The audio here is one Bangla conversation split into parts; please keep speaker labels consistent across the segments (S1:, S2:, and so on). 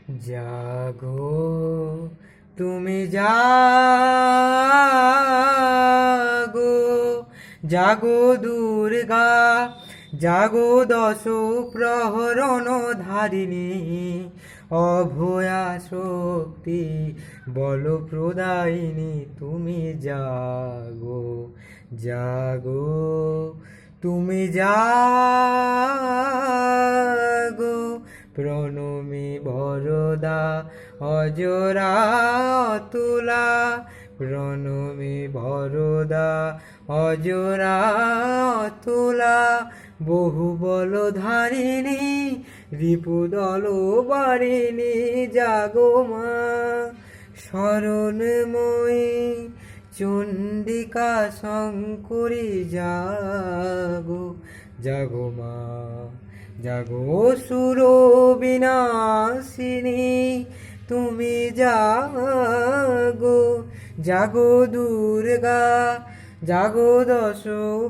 S1: জাগো তুমি জাগো, জাগো দুর্গা, জাগো দশ প্রহরণ ধারিণী, অভয়া শক্তি বল প্রদায়িনী, তুমি জাগো, জাগো তুমি জাগো, প্রণমী বরদা অজরা অতুলা, প্রণমী বরদা অজরা অতুলা, বহু বল ধারিণী রিপুদল বারিণী, জাগো মা শরণময়ী চণ্ডিকা শঙ্করী, জাগো, জাগো মা, জাগো সুর বিনাশিনী, তুমি জাগো, জাগো দুর্গা, জাগো দশ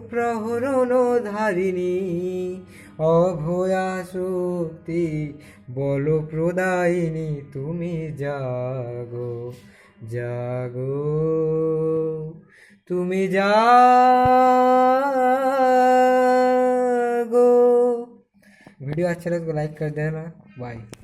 S1: প্রহরণ ধারিণী, অভয়া শক্তি বল প্রদায়িনী, তুমি জাগো, জাগো তুমি जागो। वीडियो अच्छा लगे तो लाइक कर देना। बाय।